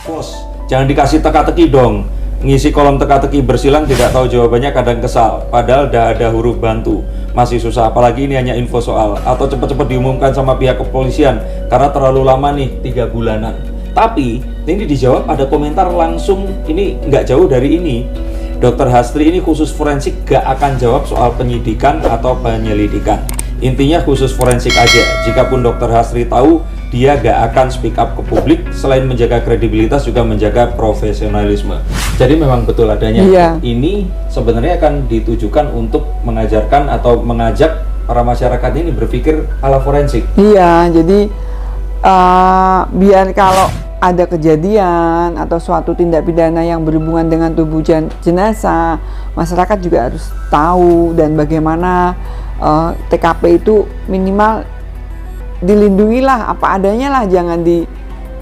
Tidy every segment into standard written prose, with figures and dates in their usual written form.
Bos, jangan dikasih teka-teki dong. Ngisi kolom teka-teki bersilang tidak tahu jawabannya kadang kesal. Padahal udah ada huruf bantu. Masih susah, apalagi ini hanya info soal. Atau cepat-cepat diumumkan sama pihak kepolisian. Karena terlalu lama nih, 3 bulanan. Tapi, ini dijawab ada komentar langsung, ini nggak jauh dari ini. Dr. Hastri ini khusus forensik gak akan jawab soal penyidikan atau penyelidikan. Intinya khusus forensik aja. Jikapun Dr. Hastri tahu, dia gak akan speak up ke publik. Selain menjaga kredibilitas, juga menjaga profesionalisme. Jadi memang betul adanya. Ini sebenarnya akan ditujukan untuk mengajarkan atau mengajak para masyarakat ini berpikir ala forensik. Iya, jadi biar kalau ada kejadian atau suatu tindak pidana yang berhubungan dengan tubuh jenazah, masyarakat juga harus tahu dan bagaimana TKP itu minimal dilindungilah apa adanya lah, jangan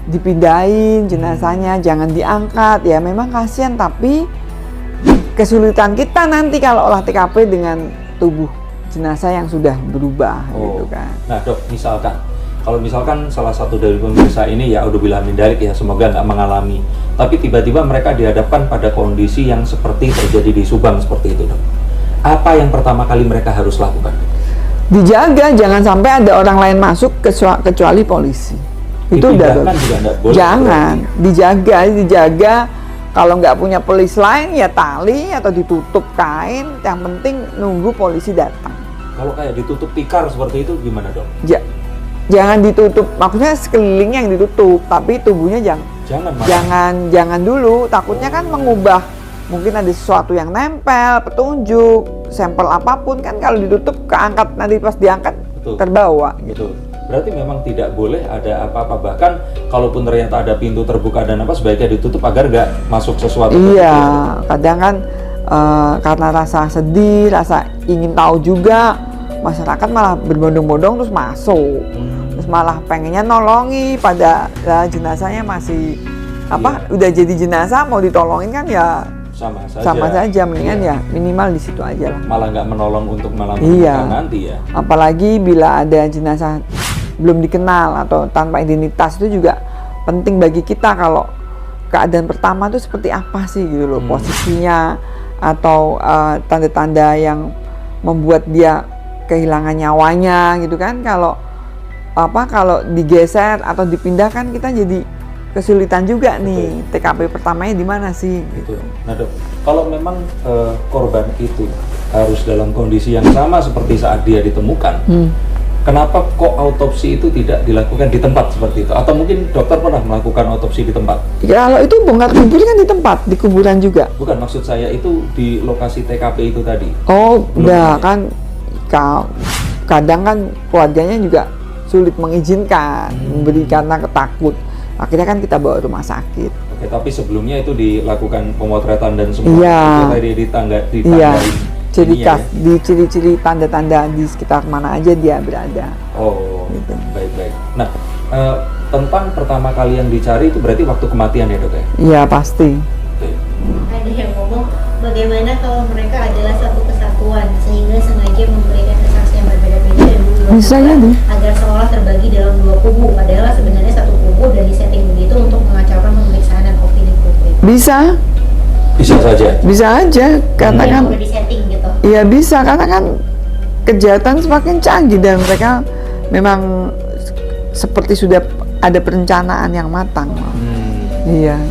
dipindahin jenazahnya, jangan diangkat. Ya memang kasihan, tapi kesulitan kita nanti kalau olah TKP dengan tubuh jenazah yang sudah berubah gitu kan. Nah dok, kalau misalkan salah satu dari pemirsa ini ya auzubillah min dzalik ya, semoga nggak mengalami, tapi tiba-tiba mereka dihadapkan pada kondisi yang seperti terjadi di Subang seperti itu dok. Apa yang pertama kali mereka harus lakukan? Dijaga, jangan sampai ada orang lain masuk kecuali polisi. Itu udah boleh. Jangan, dijaga. Kalau nggak punya polisi lain ya tali atau ditutup kain. Yang penting nunggu polisi datang. Kalau kayak ditutup tikar seperti itu gimana dok? Jangan ditutup, maksudnya sekelilingnya yang ditutup, tapi tubuhnya jangan dulu. Takutnya kan mengubah. Mungkin ada sesuatu yang nempel, petunjuk, sampel apapun kan kalau ditutup keangkat, nanti pas diangkat terbawa gitu. Berarti memang tidak boleh ada apa-apa, bahkan kalaupun ternyata ada pintu terbuka dan apa, sebaiknya ditutup agar nggak masuk sesuatu. Iya, kadang kan karena rasa sedih, rasa ingin tahu juga, masyarakat malah berbondong-bondong terus masuk, terus malah pengennya nolongi pada jenazahnya masih udah jadi jenazah mau ditolongin kan ya sama saja, mendingan ya minimal di situ aja lah. Malah nggak menolong untuk menyelamatkan nanti ya. Apalagi bila ada jenazah belum dikenal atau tanpa identitas, itu juga penting bagi kita kalau keadaan pertama itu seperti apa sih gitu loh, posisinya atau tanda-tanda yang membuat dia kehilangan nyawanya gitu kan. Kalau digeser atau dipindahkan kita jadi kesulitan juga nih. TKP pertamanya di mana sih gitu. Nah dok, kalau memang korban itu harus dalam kondisi yang sama seperti saat dia ditemukan, kenapa kok autopsi itu tidak dilakukan di tempat seperti itu? Atau mungkin dokter pernah melakukan autopsi di tempat? Ya, kalau itu bongkar kubur kan di tempat, di kuburan juga. Bukan, maksud saya itu di lokasi TKP itu tadi. Oh, udah kan kadang kan keluarganya juga sulit mengizinkan, memberi karena ketakut. Akhirnya kan kita bawa rumah sakit. Oke, tapi sebelumnya itu dilakukan pemotretan dan semua itu tadi ditandai. Di ciri-ciri tanda-tanda di sekitar mana aja dia berada. Oh, gitu. Baik. Nah, tentang pertama kali yang dicari itu berarti waktu kematian ya dok ya? Iya pasti. Ada yang ngomong bagaimana kalau mereka adalah satu kesatuan sehingga sengaja memberikan kesaksian berbeda-beda dan bisa jadi agar seolah terbagi dalam 2 kubu, padahal sebenarnya satu kubu dan disetting begitu untuk mengacaukan pemeriksaan dan opini publik. Bisa aja karena kan disetting gitu. Iya bisa, karena kan kejahatan semakin canggih dan mereka memang seperti sudah ada perencanaan yang matang. Iya.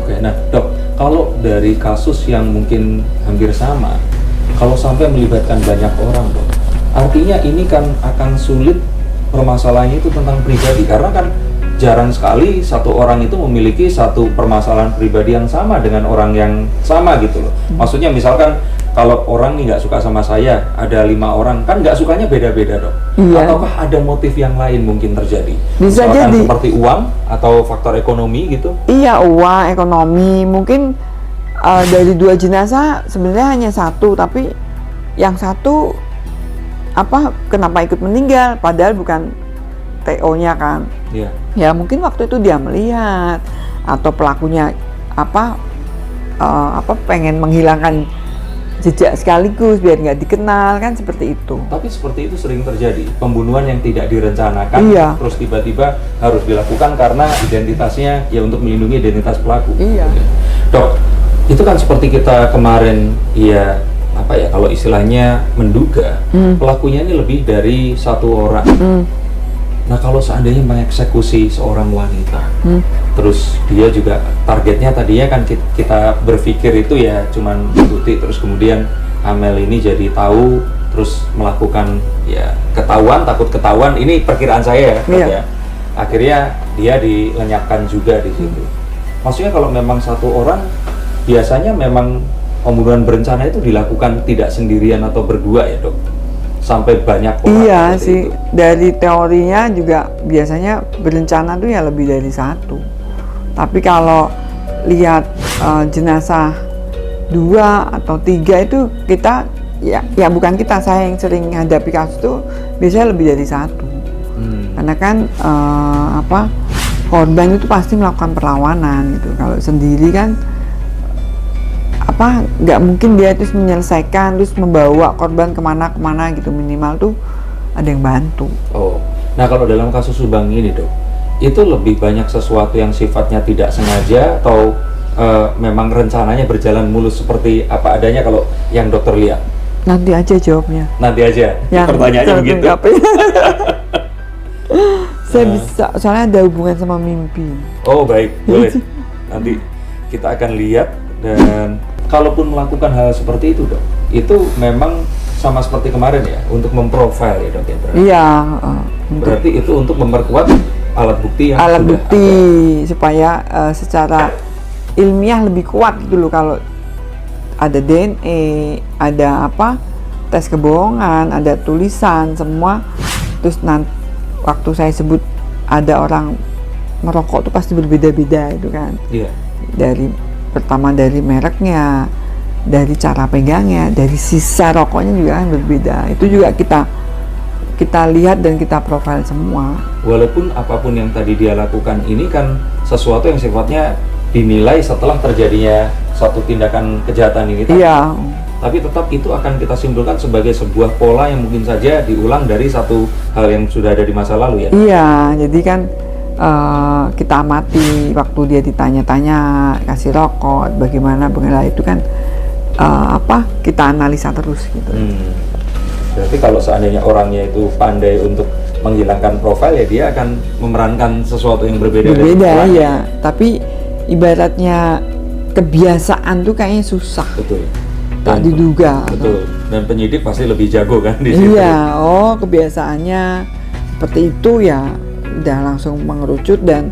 Oke, nah dok, kalau dari kasus yang mungkin hampir sama, kalau sampai melibatkan banyak orang dok, artinya ini kan akan sulit permasalahannya itu tentang pribadi, karena kan jarang sekali satu orang itu memiliki satu permasalahan pribadi yang sama dengan orang yang sama gitu loh. Maksudnya misalkan kalau orang nih nggak suka sama saya, ada 5 orang, kan nggak sukanya beda-beda dok. Iya. Ataukah ada motif yang lain mungkin terjadi? Bisa misalkan jadi seperti uang atau faktor ekonomi gitu? Iya, uang, ekonomi. Mungkin dari 2 jenazah sebenarnya hanya 1, tapi yang 1 kenapa ikut meninggal padahal bukan TO-nya kan? Iya. Ya mungkin waktu itu dia melihat atau pelakunya pengen menghilangkan jejak sekaligus biar nggak dikenal kan seperti itu. Tapi seperti itu sering terjadi, pembunuhan yang tidak direncanakan, Iya. terus tiba-tiba harus dilakukan karena identitasnya ya untuk melindungi identitas pelaku. Iya. Dok, itu kan seperti kita kemarin ya apa ya kalau istilahnya menduga pelakunya ini lebih dari satu orang. Nah kalau seandainya mengeksekusi seorang wanita, terus dia juga targetnya tadinya kan kita berpikir itu ya cuman tuti, terus kemudian Amel ini jadi tahu, terus melakukan ya takut ketahuan, ini perkiraan saya ya, Dok, Iya. ya. Akhirnya dia dilenyapkan juga di situ. Maksudnya kalau memang satu orang, biasanya memang pembunuhan berencana itu dilakukan tidak sendirian atau berdua ya Dok? Sampai banyak orang. Iya seperti sih, itu. dari teorinya juga biasanya berencana tuh ya lebih dari satu. Tapi kalau lihat jenazah 2 atau 3 itu kita ya bukan kita, saya yang sering hadapi kasus itu biasanya lebih dari satu. Karena kan korban itu pasti melakukan perlawanan gitu. Kalau sendiri kan nggak mungkin dia terus menyelesaikan terus membawa korban kemana gitu, minimal tuh ada yang bantu. Oh, nah kalau dalam kasus Subang ini Dok, itu lebih banyak sesuatu yang sifatnya tidak sengaja atau memang rencananya berjalan mulus seperti apa adanya kalau yang dokter lihat? Nanti aja jawabnya. Nanti aja, pertanyaannya begitu. Saya bisa, soalnya ada hubungan sama mimpi. Oh baik, boleh. Nanti kita akan lihat. Dan kalaupun melakukan hal seperti itu Dok, itu memang sama seperti kemarin ya, untuk memprofile ya Dok ya berarti? Iya. Berarti itu untuk memperkuat alat bukti yang Alat sudah bukti ada. supaya secara ilmiah lebih kuat gitu loh. Kalau ada DNA, ada tes kebohongan, ada tulisan semua, terus nanti waktu saya sebut ada orang merokok tuh pasti berbeda-beda itu kan. Iya. Pertama dari mereknya, dari cara pegangnya, dari sisa rokoknya juga kan berbeda. Itu juga kita lihat dan kita profil semua. Walaupun apapun yang tadi dia lakukan ini kan sesuatu yang sifatnya dinilai setelah terjadinya satu tindakan kejahatan ini. Iya. Tapi tetap itu akan kita simpulkan sebagai sebuah pola yang mungkin saja diulang dari satu hal yang sudah ada di masa lalu ya. Iya, jadi kan kita amati waktu dia ditanya-tanya kasih rokok bagaimana itu kan kita analisa terus gitu. Berarti kalau seandainya orangnya itu pandai untuk menghilangkan profil ya dia akan memerankan sesuatu yang berbeda ya, tapi ibaratnya kebiasaan tuh kayaknya susah. Betul. Tak diduga. Betul. Dan penyidik pasti lebih jago kan di situ. Iya, kebiasaannya seperti itu ya. Udah langsung mengerucut dan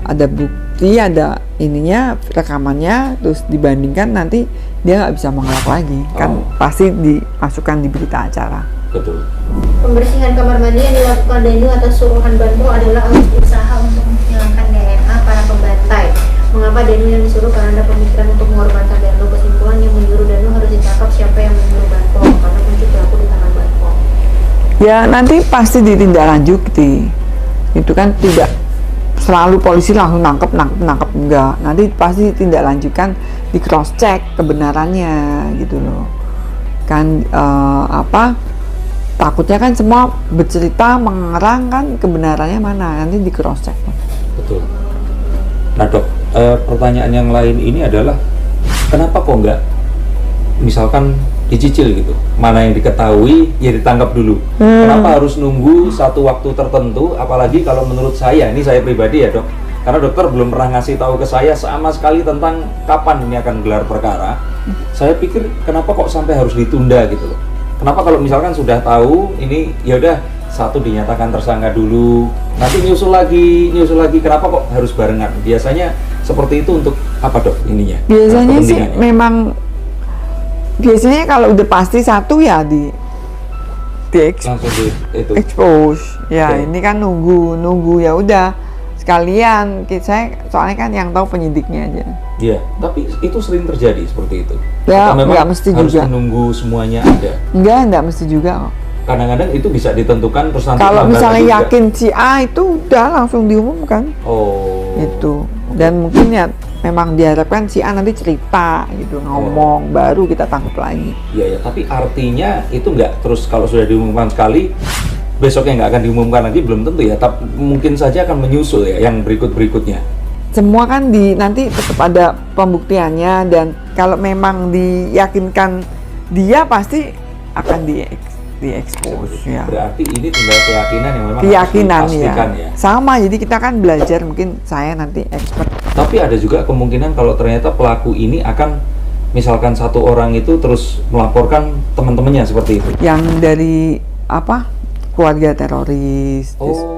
ada bukti, ada ininya, rekamannya, terus dibandingkan nanti dia nggak bisa mengelak lagi kan pasti dimasukkan di berita acara. Betul. Pembersihan kamar mandi yang dilakukan Danu atas suruhan Banpo adalah usaha untuk menghilangkan DNA para pembantai. Mengapa Danu yang disuruh? Karena ada pemikiran untuk mengorbankan Danu. Kesimpulan yang menyuruh Danu harus ditangkap siapa yang menyuruh Banpo, karena kunci pelaku di tangan Banpo. Ya nanti pasti ditindaklanjuti. Itu kan tidak selalu polisi langsung nangkep enggak, nanti pasti tindak lanjutkan, di cross check kebenarannya gitu loh kan. Takutnya kan semua bercerita mengarang kan kebenarannya mana, nanti di cross check. Betul. Nah Dok, pertanyaan yang lain ini adalah kenapa kok enggak misalkan dicicil gitu, mana yang diketahui ya ditangkap dulu. Kenapa harus nunggu satu waktu tertentu? Apalagi kalau menurut saya, ini saya pribadi ya Dok, karena dokter belum pernah ngasih tahu ke saya sama sekali tentang kapan ini akan gelar perkara. Saya pikir kenapa kok sampai harus ditunda gitu loh. Kenapa kalau misalkan sudah tahu ini ya udah satu dinyatakan tersangka dulu, nanti nyusul lagi, kenapa kok harus barengan? Biasanya seperti itu untuk apa Dok ininya? Biasanya sih memang biasanya kalau udah pasti satu ya langsung itu expose ya. Okay. Ini kan nunggu ya udah sekalian saya soalnya kan yang tahu penyidiknya aja. Iya, tapi itu sering terjadi seperti itu. Ya, atau memang nggak mesti harus juga menunggu semuanya ada. Enggak mesti juga kok. Kadang-kadang itu bisa ditentukan terus nanti Kalau misalnya juga. yakin si A itu udah langsung diumumkan. Oh. Itu. Dan mungkin ya memang diharapkan si A nanti cerita gitu, ngomong, baru kita tangkap lagi. Iya ya, tapi artinya itu nggak terus kalau sudah diumumkan sekali, besoknya nggak akan diumumkan lagi, belum tentu ya. Tapi mungkin saja akan menyusul ya yang berikutnya. Semua kan nanti tetap ada pembuktiannya, dan kalau memang diyakinkan dia pasti akan diekspos ya. Berarti ini tinggal keyakinan yang memang Keyakinan harus dipastikan ya. Sama, jadi kita kan belajar, mungkin saya nanti expert. Tapi ada juga kemungkinan kalau ternyata pelaku ini akan misalkan satu orang itu terus melaporkan teman-temannya seperti itu. Yang dari keluarga teroris. Oh,